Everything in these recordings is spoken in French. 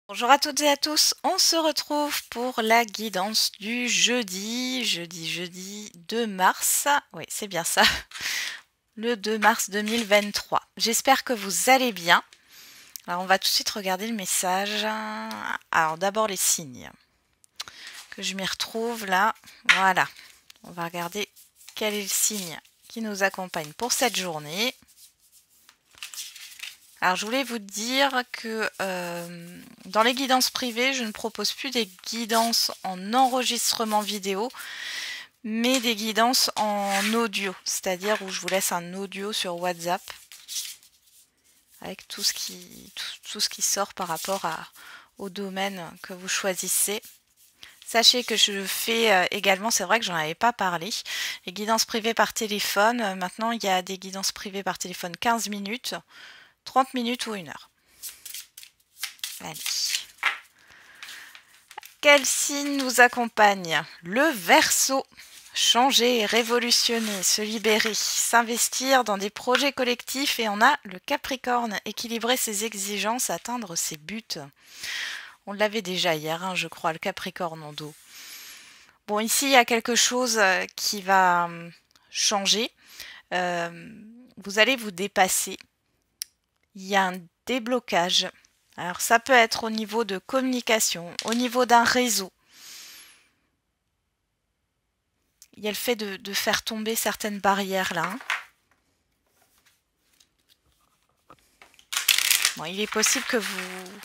Bonjour à toutes et à tous, on se retrouve pour la guidance du jeudi 2 mars. Oui, c'est bien ça, le 2 mars 2023. J'espère que vous allez bien. Alors, on va tout de suite regarder le message. Alors, d'abord les signes. Que je m'y retrouve là. Voilà. On va regarder quel est le signe qui nous accompagne pour cette journée. Alors, je voulais vous dire que dans les guidances privées, je ne propose plus des guidances en enregistrement vidéo, mais des guidances en audio, c'est-à-dire où je vous laisse un audio sur WhatsApp avec tout ce qui sort par rapport au domaine que vous choisissez. Sachez que je fais également, c'est vrai que j'en avais pas parlé, les guidances privées par téléphone. Maintenant, il y a des guidances privées par téléphone 15 minutes, 30 minutes ou 1 heure. Allez. Quel signe nous accompagne? Le Verseau. Changer, révolutionner, se libérer, s'investir dans des projets collectifs, et on a le Capricorne, équilibrer ses exigences, atteindre ses buts. On l'avait déjà hier, je crois, le Capricorne en dos. Bon, ici, il y a quelque chose qui va changer. Vous allez vous dépasser. Il y a un déblocage. Alors, ça peut être au niveau de communication, au niveau d'un réseau. Il y a le fait de faire tomber certaines barrières là. Bon, il est possible que vous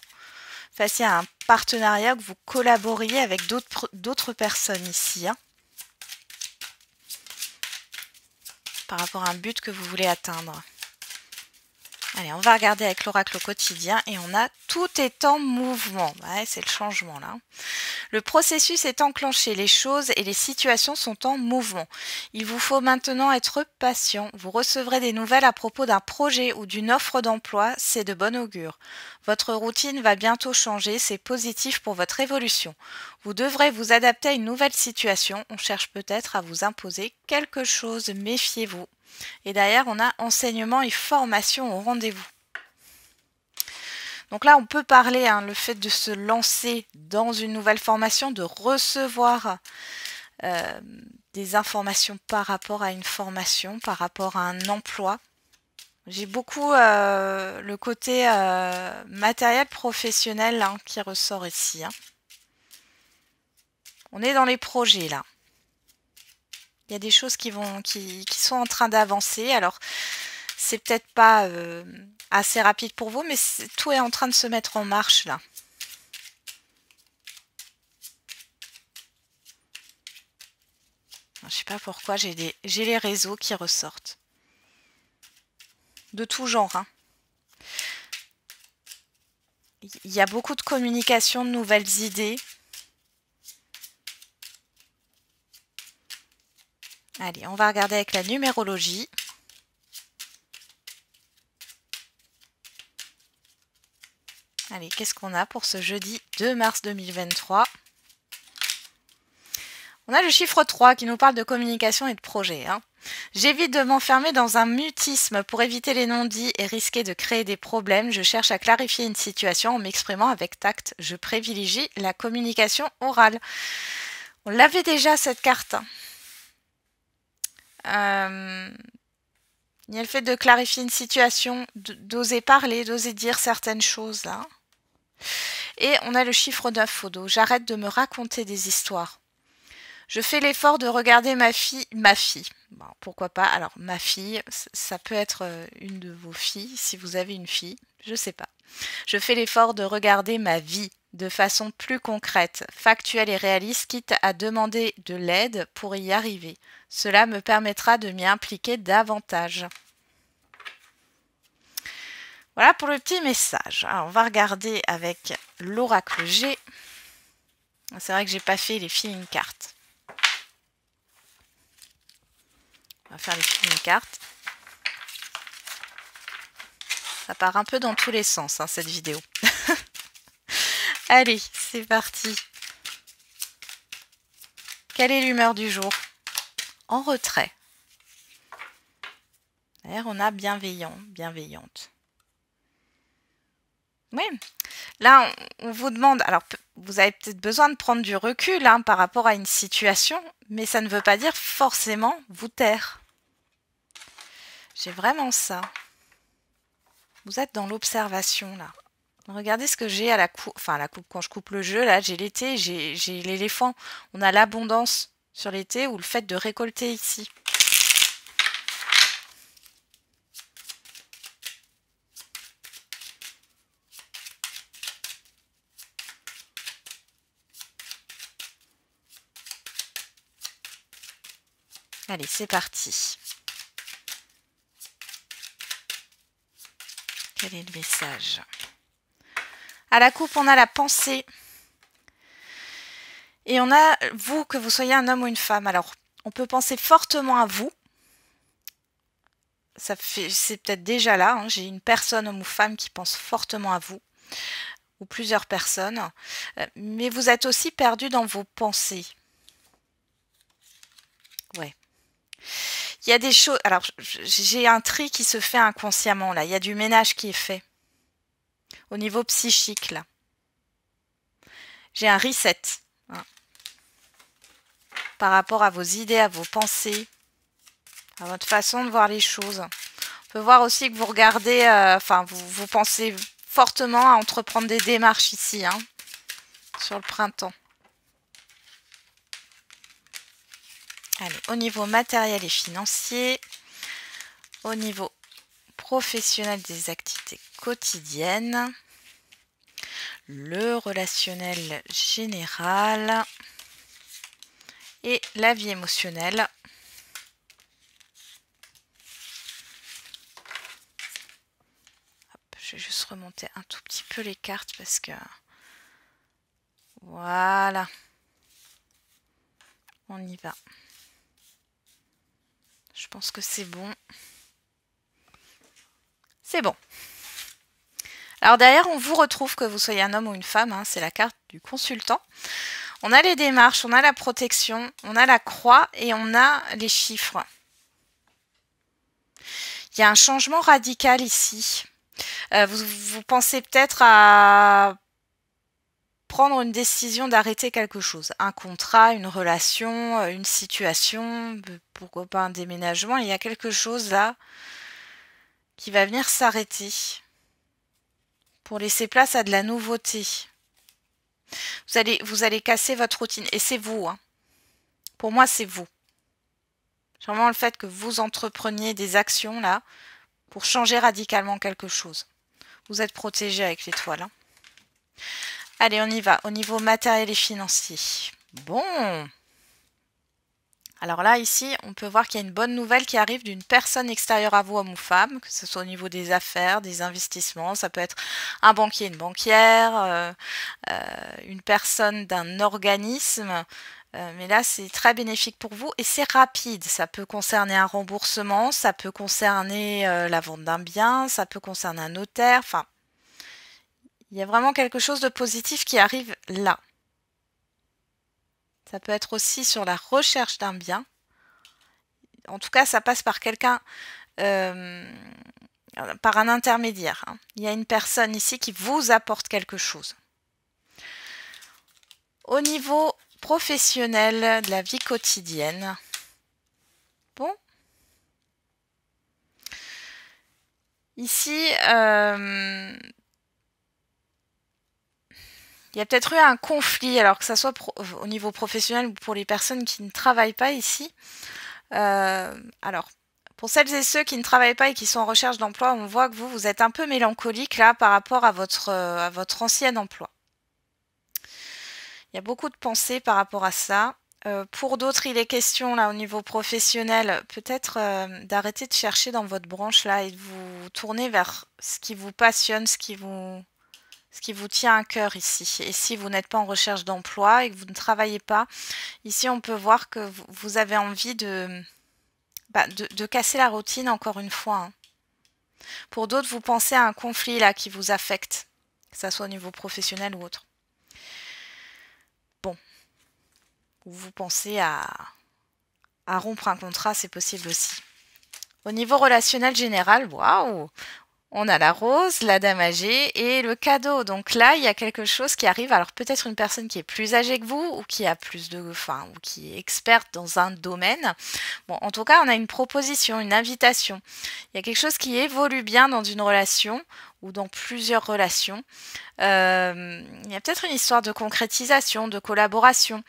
fassiez un partenariat, que vous collaboriez avec d'autres personnes ici, par rapport à un but que vous voulez atteindre. Allez, on va regarder avec l'oracle au quotidien et on a tout est en mouvement. Ouais, c'est le changement là. Le processus est enclenché, les choses et les situations sont en mouvement. Il vous faut maintenant être patient. Vous recevrez des nouvelles à propos d'un projet ou d'une offre d'emploi, c'est de bon augure. Votre routine va bientôt changer, c'est positif pour votre évolution. Vous devrez vous adapter à une nouvelle situation. On cherche peut-être à vous imposer quelque chose, méfiez-vous. Et derrière, on a enseignement et formation au rendez-vous. Donc là, on peut parler, le fait de se lancer dans une nouvelle formation, de recevoir des informations par rapport à une formation, par rapport à un emploi. J'ai beaucoup le côté matériel professionnel qui ressort ici. On est dans les projets là. Il y a des choses qui sont en train d'avancer. Alors, c'est peut-être pas assez rapide pour vous, mais tout est en train de se mettre en marche là. Je ne sais pas pourquoi, j'ai les réseaux qui ressortent. De tout genre. Il y a beaucoup de communication, de nouvelles idées. Allez, on va regarder avec la numérologie. Allez, qu'est-ce qu'on a pour ce jeudi 2 mars 2023? On a le chiffre 3 qui nous parle de communication et de projet. J'évite de m'enfermer dans un mutisme pour éviter les non-dits et risquer de créer des problèmes. Je cherche à clarifier une situation en m'exprimant avec tact. Je privilégie la communication orale. On l'avait déjà cette carte. Il y a le fait de clarifier une situation, d'oser parler, d'oser dire certaines choses là. Et on a le chiffre 9 au dos. J'arrête de me raconter des histoires. Je fais l'effort de regarder ma fille. Bon, pourquoi pas? Alors, ma fille, ça peut être une de vos filles, si vous avez une fille, je sais pas. Je fais l'effort de regarder ma vie de façon plus concrète, factuelle et réaliste, quitte à demander de l'aide pour y arriver. Cela me permettra de m'y impliquer davantage. Voilà pour le petit message. Alors, on va regarder avec l'oracle G. C'est vrai que j'ai pas fait les feeling cartes. On va faire les feeling cartes. Ça part un peu dans tous les sens, cette vidéo. Allez, c'est parti. Quelle est l'humeur du jour? En retrait. D'ailleurs, on a bienveillant, bienveillante. Oui, Là, on vous demande, alors vous avez peut-être besoin de prendre du recul hein, par rapport à une situation, mais ça ne veut pas dire forcément vous taire. J'ai vraiment ça. Vous êtes dans l'observation là. Regardez ce que j'ai à la coupe, enfin à la coupe quand je coupe le jeu là, j'ai l'été, j'ai l'éléphant. On a l'abondance sur l'été ou le fait de récolter ici. Allez, c'est parti. Quel est le message? À la coupe, on a la pensée. Et on a vous, que vous soyez un homme ou une femme. Alors, on peut penser fortement à vous. C'est peut-être déjà là. Hein. J'ai une personne, homme ou femme, qui pense fortement à vous. Ou plusieurs personnes. Mais vous êtes aussi perdu dans vos pensées. Ouais. Il y a des choses... Alors, j'ai un tri qui se fait inconsciemment, là. Il y a du ménage qui est fait. Au niveau psychique, là. J'ai un reset. Hein, par rapport à vos idées, à vos pensées, à votre façon de voir les choses. On peut voir aussi que vous regardez... Enfin, vous pensez fortement à entreprendre des démarches ici, hein, sur le printemps. Allez, au niveau matériel et financier, au niveau professionnel des activités quotidiennes, le relationnel général et la vie émotionnelle. Hop, je vais juste remonter un tout petit peu les cartes parce que... Voilà. On y va. Je pense que c'est bon. C'est bon. Alors derrière, on vous retrouve que vous soyez un homme ou une femme. Hein, c'est la carte du consultant. On a les démarches, on a la protection, on a la croix et on a les chiffres. Il y a un changement radical ici. Vous pensez peut-être à prendre une décision d'arrêter quelque chose. Un contrat, une relation, une situation, pourquoi pas un déménagement. Il y a quelque chose là qui va venir s'arrêter pour laisser place à de la nouveauté. Vous allez casser votre routine. Et c'est vous. Hein. Pour moi, c'est vous. C'est vraiment le fait que vous entrepreniez des actions là pour changer radicalement quelque chose. Vous êtes protégé avec l'étoile. Hein. Allez, on y va. Au niveau matériel et financier. Bon. Alors là, ici, on peut voir qu'il y a une bonne nouvelle qui arrive d'une personne extérieure à vous, homme ou femme, que ce soit au niveau des affaires, des investissements. Ça peut être un banquier, une banquière, une personne d'un organisme. Mais là, c'est très bénéfique pour vous et c'est rapide. Ça peut concerner un remboursement, ça peut concerner la vente d'un bien, ça peut concerner un notaire. Enfin, il y a vraiment quelque chose de positif qui arrive là. Ça peut être aussi sur la recherche d'un bien. En tout cas, ça passe par quelqu'un, par un intermédiaire. Hein. Il y a une personne ici qui vous apporte quelque chose. Au niveau professionnel de la vie quotidienne, bon. Ici, il y a peut-être eu un conflit, alors que ça soit au niveau professionnel ou pour les personnes qui ne travaillent pas ici. Alors, pour celles et ceux qui ne travaillent pas et qui sont en recherche d'emploi, on voit que vous êtes un peu mélancolique là par rapport à votre ancien emploi. Il y a beaucoup de pensées par rapport à ça. Pour d'autres, il est question là au niveau professionnel, peut-être d'arrêter de chercher dans votre branche là et de vous tourner vers ce qui vous passionne, ce qui vous tient à cœur ici. Et si vous n'êtes pas en recherche d'emploi et que vous ne travaillez pas, ici on peut voir que vous avez envie de casser la routine encore une fois. Hein. Pour d'autres, vous pensez à un conflit là qui vous affecte, que ce soit au niveau professionnel ou autre. Bon. Vous pensez à rompre un contrat, c'est possible aussi. Au niveau relationnel général, waouh, On a la rose, la dame âgée et le cadeau. Donc là, il y a quelque chose qui arrive. Alors peut-être une personne qui est plus âgée que vous ou qui a plus de, enfin, ou qui est experte dans un domaine. Bon, en tout cas, on a une proposition, une invitation. Il y a quelque chose qui évolue bien dans une relation ou dans plusieurs relations. Il y a peut-être une histoire de concrétisation, de collaboration.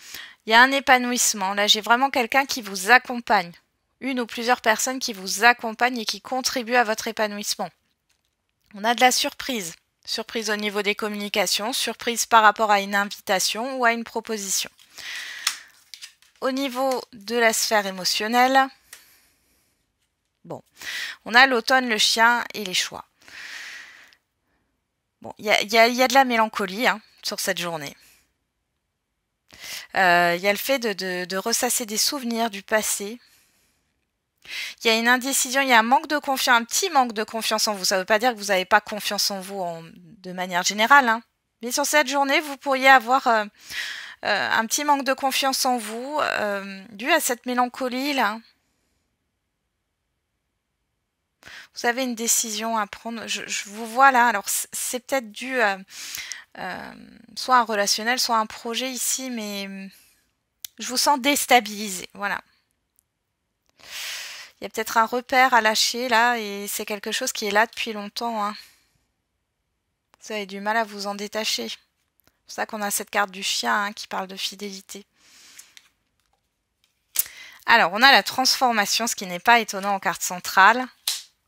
Il y a un épanouissement. Là, j'ai vraiment quelqu'un qui vous accompagne. Une ou plusieurs personnes qui vous accompagnent et qui contribuent à votre épanouissement. On a de la surprise. Surprise au niveau des communications, surprise par rapport à une invitation ou à une proposition. Au niveau de la sphère émotionnelle, bon, on a l'automne, le chien et les choix. Bon, il y a de la mélancolie sur cette journée. Il y a le fait de ressasser des souvenirs du passé. Il y a une indécision, il y a un manque de confiance, un petit manque de confiance en vous. Ça ne veut pas dire que vous n'avez pas confiance en vous de manière générale. Mais sur cette journée, vous pourriez avoir un petit manque de confiance en vous dû à cette mélancolie-là. Vous avez une décision à prendre. Je vous vois là. Alors, c'est peut-être dû soit à un relationnel, soit à un projet ici, mais je vous sens déstabilisé. Voilà. Il y a peut-être un repère à lâcher là et c'est quelque chose qui est là depuis longtemps. Vous avez du mal à vous en détacher. C'est pour ça qu'on a cette carte du chien qui parle de fidélité. Alors, on a la transformation, ce qui n'est pas étonnant en carte centrale.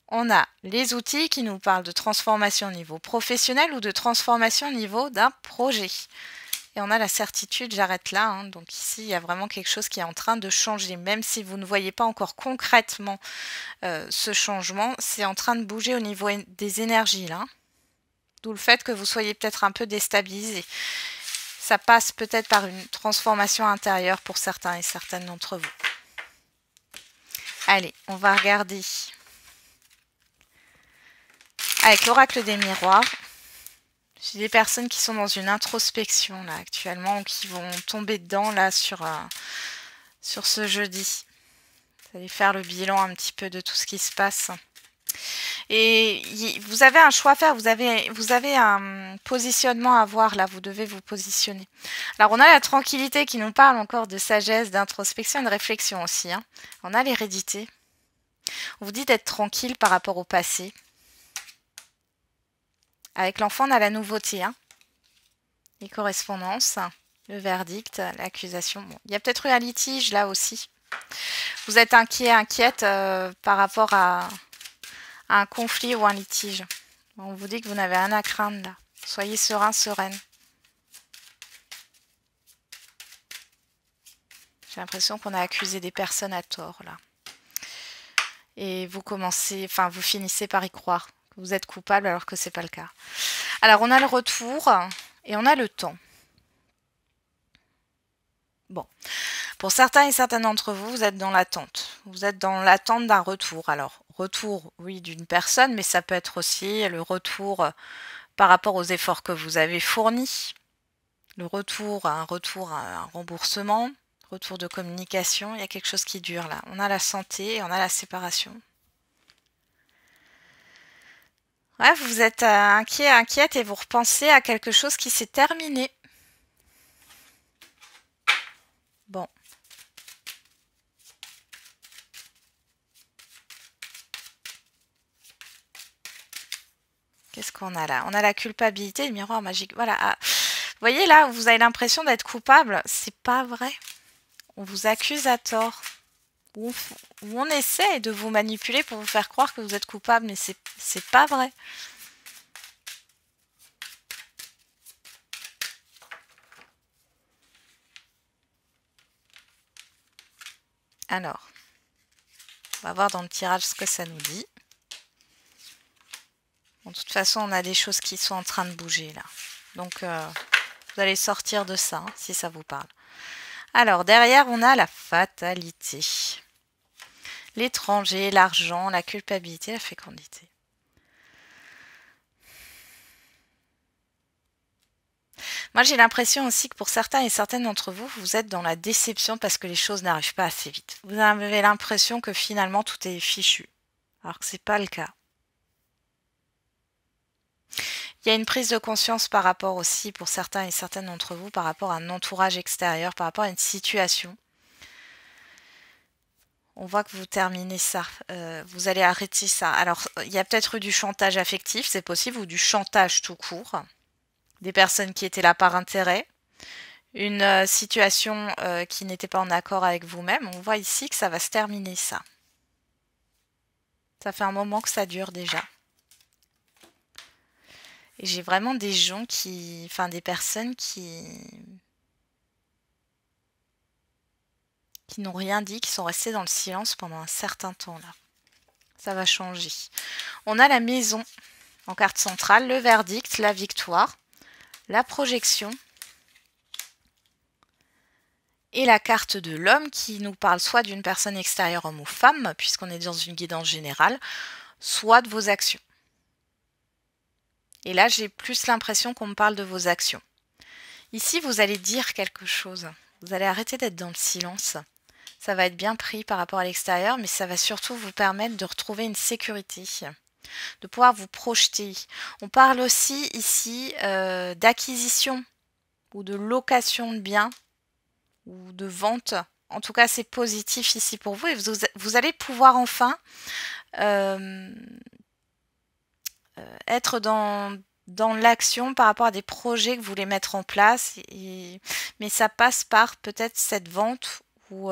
On a les outils qui nous parlent de transformation au niveau professionnel ou de transformation au niveau d'un projet. Et on a la certitude, j'arrête là. Donc ici, il y a vraiment quelque chose qui est en train de changer. Même si vous ne voyez pas encore concrètement ce changement, c'est en train de bouger au niveau des énergies là. D'où le fait que vous soyez peut-être un peu déstabilisé. Ça passe peut-être par une transformation intérieure pour certains et certaines d'entre vous. Allez, on va regarder avec l'oracle des miroirs. J'ai des personnes qui sont dans une introspection là actuellement ou qui vont tomber dedans là sur ce jeudi. Vous allez faire le bilan un petit peu de tout ce qui se passe. Et vous avez un choix à faire, vous avez un positionnement à avoir là, vous devez vous positionner. Alors on a la tranquillité qui nous parle encore de sagesse, d'introspection et de réflexion aussi. On a l'hérédité. On vous dit d'être tranquille par rapport au passé. Avec l'enfant, on a la nouveauté. Les correspondances, le verdict, l'accusation. Bon, il y a peut-être eu un litige là aussi. Vous êtes inquiète par rapport à un conflit ou un litige. On vous dit que vous n'avez rien à craindre là. Soyez serein, sereine. J'ai l'impression qu'on a accusé des personnes à tort là. Et vous finissez par y croire. Que vous êtes coupable alors que ce n'est pas le cas. Alors on a le retour et on a le temps. Bon. Pour certains et certaines d'entre vous, vous êtes dans l'attente. Vous êtes dans l'attente d'un retour. Alors, retour, oui, d'une personne, mais ça peut être aussi le retour par rapport aux efforts que vous avez fournis. Le retour, un remboursement, retour de communication. Il y a quelque chose qui dure là. On a la santé et on a la séparation. Ouais, vous êtes inquiète et vous repensez à quelque chose qui s'est terminé. Bon. Qu'est-ce qu'on a là? On a la culpabilité, le miroir magique. Voilà. Ah. Vous voyez là, vous avez l'impression d'être coupable. C'est pas vrai. On vous accuse à tort. Ou on essaie de vous manipuler pour vous faire croire que vous êtes coupable, mais c'est pas vrai. Alors, on va voir dans le tirage ce que ça nous dit. Bon, de toute façon, on a des choses qui sont en train de bouger là. Donc, vous allez sortir de ça, si ça vous parle. Alors, derrière, on a la fatalité. L'étranger, l'argent, la culpabilité, la fécondité. Moi, j'ai l'impression aussi que pour certains et certaines d'entre vous, vous êtes dans la déception parce que les choses n'arrivent pas assez vite. Vous avez l'impression que finalement, tout est fichu. Alors que ce n'est pas le cas. Il y a une prise de conscience par rapport aussi, pour certains et certaines d'entre vous, par rapport à un entourage extérieur, par rapport à une situation. On voit que vous terminez ça, vous allez arrêter ça. Alors, il y a peut-être eu du chantage affectif, c'est possible, ou du chantage tout court. Des personnes qui étaient là par intérêt. Une situation qui n'était pas en accord avec vous-même. On voit ici que ça va se terminer, ça. Ça fait un moment que ça dure déjà. Et j'ai vraiment des gens qui... Enfin, des personnes qui n'ont rien dit, qui sont restés dans le silence pendant un certain temps là. Ça va changer. On a la maison en carte centrale, le verdict, la victoire, la projection et la carte de l'homme qui nous parle soit d'une personne extérieure, homme ou femme, puisqu'on est dans une guidance générale, soit de vos actions. Et là, j'ai plus l'impression qu'on me parle de vos actions. Ici, vous allez dire quelque chose. Vous allez arrêter d'être dans le silence. Ça va être bien pris par rapport à l'extérieur, mais ça va surtout vous permettre de retrouver une sécurité, de pouvoir vous projeter. On parle aussi ici d'acquisition ou de location de biens ou de vente. En tout cas, c'est positif ici pour vous et vous allez pouvoir enfin être dans l'action par rapport à des projets que vous voulez mettre en place. Mais ça passe par peut-être cette vente ou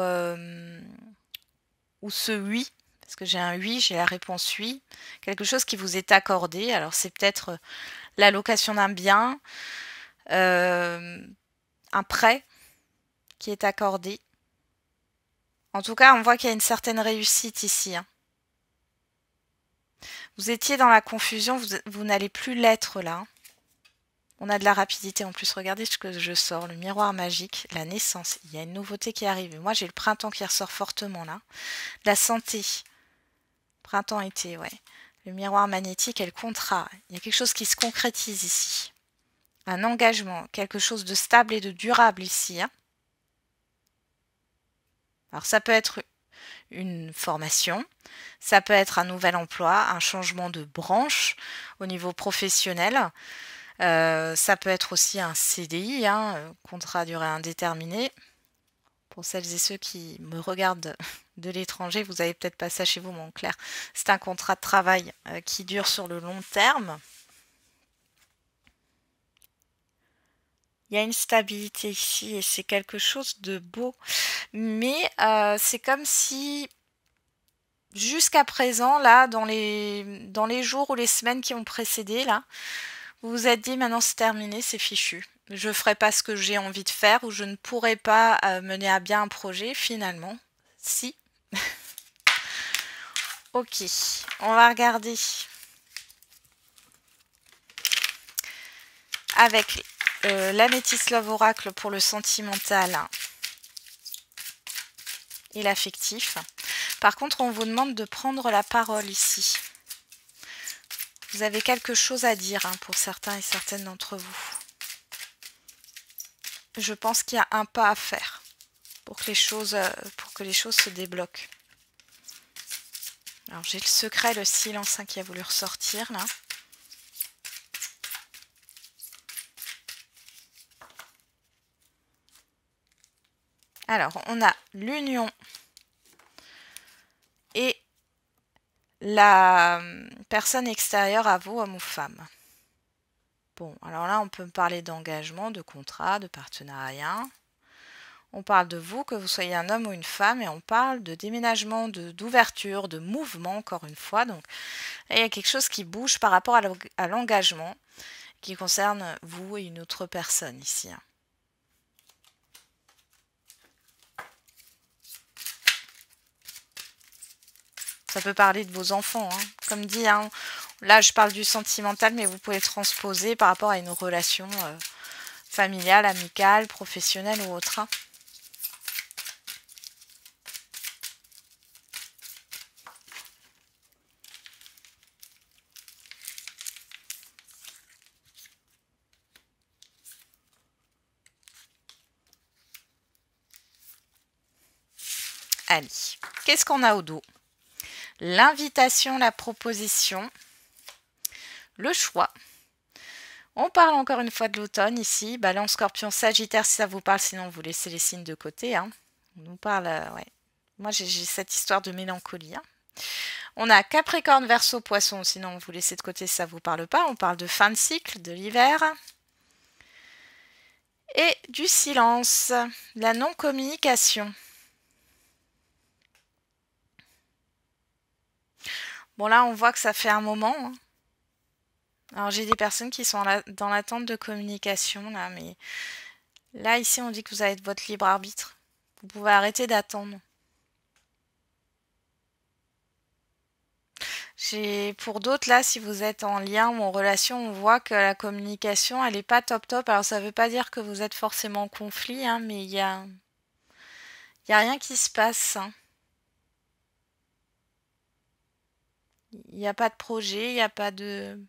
ce oui, parce que j'ai un oui, j'ai la réponse oui, quelque chose qui vous est accordé. Alors c'est peut-être la location d'un bien, un prêt qui est accordé. En tout cas, on voit qu'il y a une certaine réussite ici. Vous étiez dans la confusion, vous n'allez plus l'être là. On a de la rapidité en plus. Regardez ce que je sors. Le miroir magique, la naissance. Il y a une nouveauté qui arrive. Moi, j'ai le printemps qui ressort fortement là. La santé. Printemps-été, ouais. Le miroir magnétique et le contrat. Il y a quelque chose qui se concrétise ici. Un engagement. Quelque chose de stable et de durable ici. Alors, ça peut être une formation. Ça peut être un nouvel emploi, un changement de branche au niveau professionnel. Ça peut être aussi un CDI, contrat à durée indéterminée. Pour celles et ceux qui me regardent de l'étranger, vous n'avez peut-être pas ça chez vous, mais en clair, c'est un contrat de travail qui dure sur le long terme. Il y a une stabilité ici et c'est quelque chose de beau. Mais c'est comme si jusqu'à présent, là, dans les jours ou les semaines qui ont précédé, là, vous vous êtes dit maintenant c'est terminé, c'est fichu. Je ne ferai pas ce que j'ai envie de faire ou je ne pourrai pas mener à bien un projet. Finalement, si. Ok, on va regarder avec l'améthyste Love Oracle pour le sentimental et l'affectif. Par contre, on vous demande de prendre la parole ici. Vous avez quelque chose à dire pour certains et certaines d'entre vous. Je pense qu'il y a un pas à faire pour que les choses se débloquent. Alors j'ai le secret, le silence qui a voulu ressortir là. Alors on a l'union et la personne extérieure à vous, homme ou femme. Bon, alors là, on peut me parler d'engagement, de contrat, de partenariat. On parle de vous, que vous soyez un homme ou une femme, et on parle de déménagement, d'ouverture, de mouvement, encore une fois. Donc, là, il y a quelque chose qui bouge par rapport à l'engagement, qui concerne vous et une autre personne ici. Ça peut parler de vos enfants. Comme dit, là je parle du sentimental, mais vous pouvez transposer par rapport à une relation familiale, amicale, professionnelle ou autre. Allez, qu'est-ce qu'on a au dos? L'invitation, la proposition, le choix, On parle encore une fois de l'automne ici. Balance, Scorpion, Sagittaire si ça vous parle, sinon vous laissez les signes de côté. Hein. On nous parle, ouais. Moi j'ai cette histoire de mélancolie. Hein. On a Capricorne, Verseau, Poisson, sinon vous laissez de côté si ça vous parle pas. On parle de fin de cycle, de l'hiver. Et du silence, la non-communication. Bon là on voit que ça fait un moment. Hein. Alors j'ai des personnes qui sont dans l'attente de communication là, mais là ici on dit que vous avez votre libre arbitre. Vous pouvez arrêter d'attendre. Pour d'autres là, si vous êtes en lien ou en relation, on voit que la communication elle est pas top top. Alors ça veut pas dire que vous êtes forcément en conflit, hein, mais y a rien qui se passe. Hein. Il n'y a pas de projet, il n'y a pas de...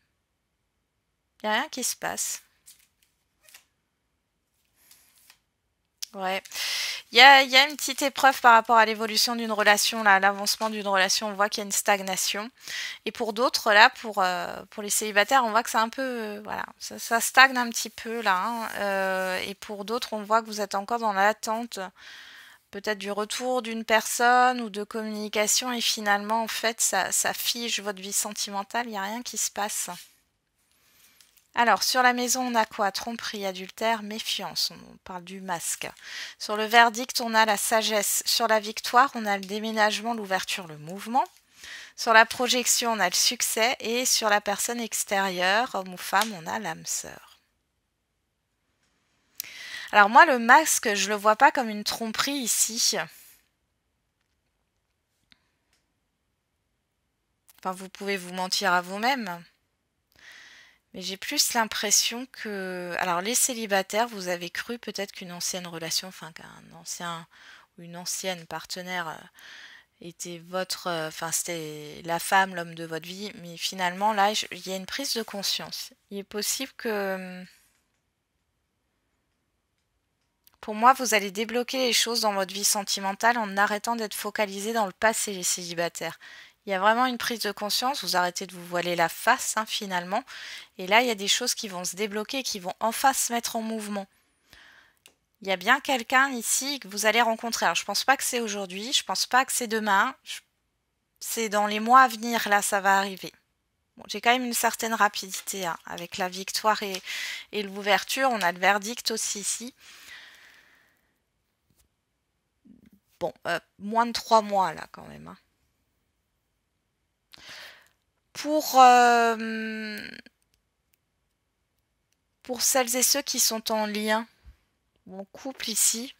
Il n'y a rien qui se passe. Ouais. Il y a une petite épreuve par rapport à l'évolution d'une relation, là, l'avancement d'une relation, on voit qu'il y a une stagnation. Et pour d'autres, là, pour les célibataires, on voit que c'est un peu... voilà, ça stagne un petit peu, là. Hein. Et pour d'autres, on voit que vous êtes encore dans l'attente, peut-être du retour d'une personne ou de communication. Et finalement, en fait, ça fige votre vie sentimentale, il n'y a rien qui se passe. Alors, sur la maison, on a quoi? Tromperie, adultère, méfiance. On parle du masque. Sur le verdict, on a la sagesse. Sur la victoire, on a le déménagement, l'ouverture, le mouvement. Sur la projection, on a le succès. Et sur la personne extérieure, homme ou femme, on a l'âme sœur. Alors moi, le masque, je le vois pas comme une tromperie ici. Enfin, vous pouvez vous mentir à vous-même. Mais j'ai plus l'impression que... Alors les célibataires, vous avez cru peut-être qu'une ancienne relation, enfin qu'un ancien ou une ancienne partenaire était votre... Enfin c'était la femme, l'homme de votre vie. Mais finalement là, il y a une prise de conscience. Il est possible que... Pour moi, vous allez débloquer les choses dans votre vie sentimentale en arrêtant d'être focalisé dans le passé, les célibataires. Il y a vraiment une prise de conscience, vous arrêtez de vous voiler la face hein, finalement. Et là, il y a des choses qui vont se débloquer, qui vont enfin se mettre en mouvement. Il y a bien quelqu'un ici que vous allez rencontrer. Alors, je pense pas que c'est aujourd'hui, je pense pas que c'est demain. C'est dans les mois à venir, là, ça va arriver. Bon, j'ai quand même une certaine rapidité hein, avec la victoire et l'ouverture. On a le verdict aussi ici. Bon, moins de 3 mois là quand même. Hein. Pour celles et ceux qui sont en lien, ou en couple ici,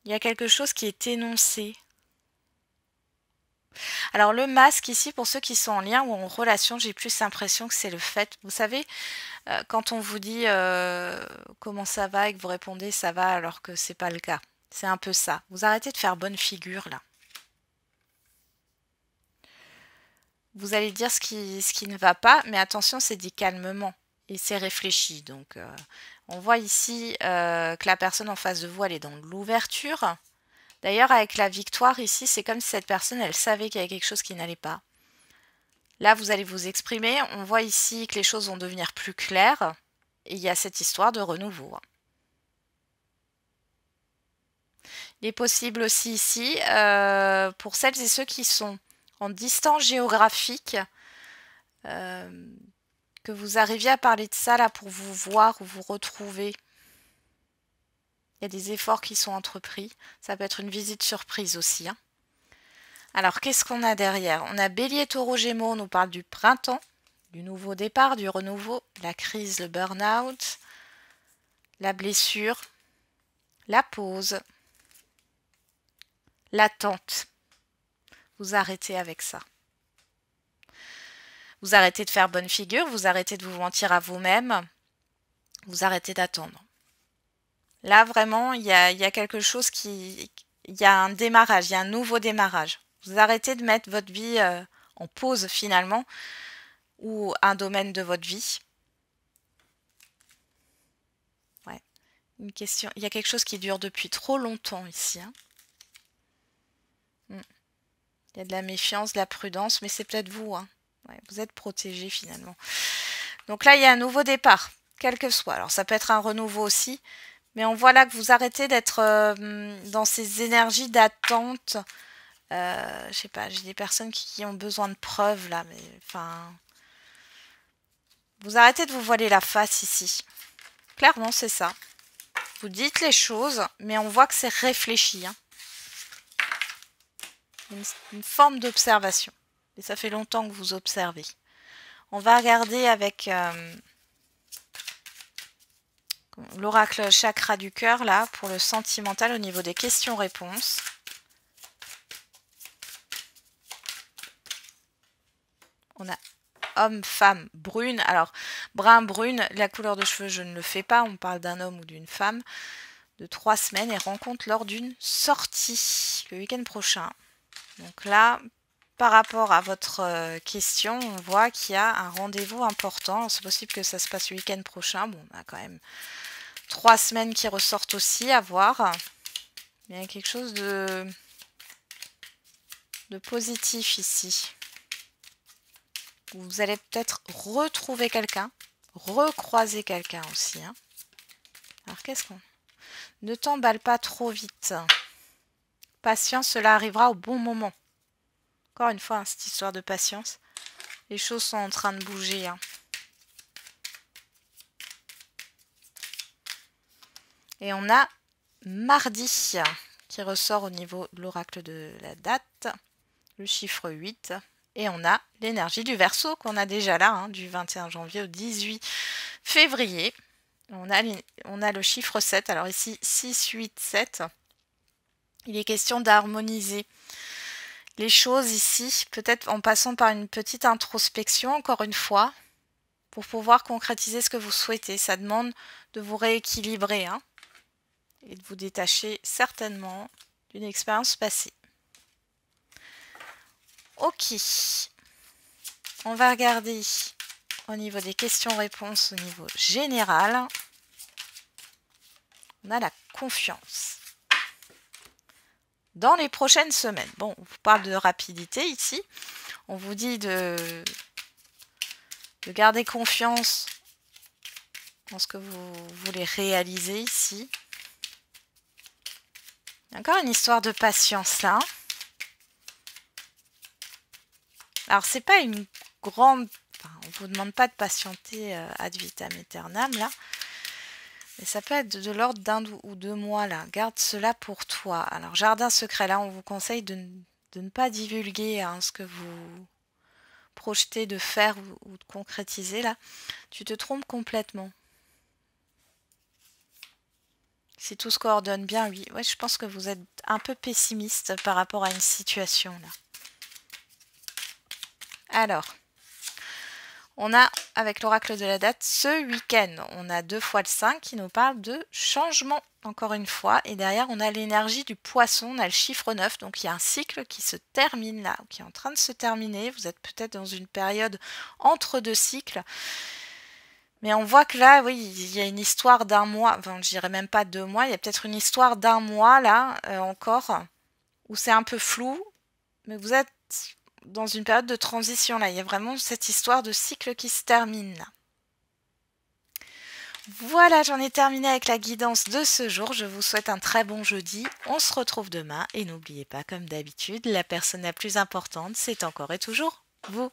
il y a quelque chose qui est énoncé. Alors le masque ici, pour ceux qui sont en lien ou en relation, j'ai plus l'impression que c'est le fait. Vous savez, quand on vous dit comment ça va et que vous répondez ça va alors que c'est pas le cas. C'est un peu ça. Vous arrêtez de faire bonne figure là. Vous allez dire ce qui ne va pas, mais attention, c'est dit calmement et c'est réfléchi. Donc, on voit ici que la personne en face de vous, elle est dans l'ouverture. D'ailleurs, avec la victoire ici, c'est comme si cette personne, elle savait qu'il y avait quelque chose qui n'allait pas. Là, vous allez vous exprimer. On voit ici que les choses vont devenir plus claires. Et il y a cette histoire de renouveau. Il est possible aussi ici, pour celles et ceux qui sont en distance géographique, que vous arriviez à parler de ça là pour vous voir ou vous retrouver. Il y a des efforts qui sont entrepris. Ça peut être une visite surprise aussi. Hein. Alors, qu'est-ce qu'on a derrière? On a Bélier, Taureau, Gémeaux. On nous parle du printemps, du nouveau départ, du renouveau, la crise, le burn-out, la blessure, la pause, l'attente. Vous arrêtez avec ça. Vous arrêtez de faire bonne figure, vous arrêtez de vous mentir à vous-même, vous arrêtez d'attendre. Là, vraiment, il y a quelque chose qui... Il y a un démarrage, il y a un nouveau démarrage. Vous arrêtez de mettre votre vie en pause finalement, ou un domaine de votre vie. Ouais. Une question. Il y a quelque chose qui dure depuis trop longtemps ici. Hein. Il y a de la méfiance, de la prudence, mais c'est peut-être vous. Hein. Ouais, vous êtes protégé finalement. Donc là, il y a un nouveau départ, quel que soit. Alors ça peut être un renouveau aussi, mais on voit là que vous arrêtez d'être dans ces énergies d'attente. Je sais pas, j'ai des personnes qui ont besoin de preuves là, mais enfin... Vous arrêtez de vous voiler la face ici. Clairement, c'est ça. Vous dites les choses, mais on voit que c'est réfléchi. Hein. Une forme d'observation. Et ça fait longtemps que vous observez. On va regarder avec l'oracle chakra du cœur, là, pour le sentimental au niveau des questions-réponses. On a homme, femme, brune. Alors, brun, brune, la couleur de cheveux, je ne le fais pas. On parle d'un homme ou d'une femme de 3 semaines et rencontre lors d'une sortie le week-end prochain. Donc là, par rapport à votre question, on voit qu'il y a un rendez-vous important. C'est possible que ça se passe le week-end prochain. Bon, on a quand même 3 semaines qui ressortent aussi à voir. Il y a quelque chose de positif ici. Vous allez peut-être retrouver quelqu'un, recroiser quelqu'un aussi. Hein. Alors qu'est-ce qu'on... Ne t'emballe pas trop vite. Patience, cela arrivera au bon moment. Encore une fois, hein, cette histoire de patience. Les choses sont en train de bouger. Hein. Et on a mardi qui ressort au niveau de l'oracle de la date. Le chiffre 8. Et on a l'énergie du Verseau qu'on a déjà là, hein, du 21 janvier au 18 février. On a le chiffre 7. Alors ici, 6, 8, 7. Il est question d'harmoniser les choses ici, peut-être en passant par une petite introspection, encore une fois, pour pouvoir concrétiser ce que vous souhaitez. Ça demande de vous rééquilibrer hein, et de vous détacher certainement d'une expérience passée. Ok, on va regarder au niveau des questions-réponses au niveau général. On a la confiance. Dans les prochaines semaines, bon, on vous parle de rapidité ici. On vous dit de garder confiance en ce que vous voulez réaliser ici. Il y a encore une histoire de patience là. Alors, c'est pas une grande... Enfin, on ne vous demande pas de patienter ad vitam aeternam, là. Mais ça peut être de l'ordre d'1 ou 2 mois, là. Garde cela pour toi. Alors, jardin secret, là, on vous conseille de ne pas divulguer hein, ce que vous projetez de faire ou de concrétiser, là. Tu te trompes complètement. Si tout se coordonne bien, oui. Ouais, je pense que vous êtes un peu pessimiste par rapport à une situation, là. Alors, on a, avec l'oracle de la date, ce week-end, on a 2 fois le 5 qui nous parle de changement, encore une fois. Et derrière, on a l'énergie du poisson, on a le chiffre 9. Donc, il y a un cycle qui se termine là, qui est en train de se terminer. Vous êtes peut-être dans une période entre 2 cycles. Mais on voit que là, oui, il y a une histoire d'1 mois. Enfin, je dirais même pas 2 mois. Il y a peut-être une histoire d'1 mois, là, encore, où c'est un peu flou. Mais vous êtes... dans une période de transition là, il y a vraiment cette histoire de cycle qui se termine là. Voilà, j'en ai terminé avec la guidance de ce jour. Je vous souhaite un très bon jeudi. On se retrouve demain et n'oubliez pas, comme d'habitude, la personne la plus importante, c'est encore et toujours vous.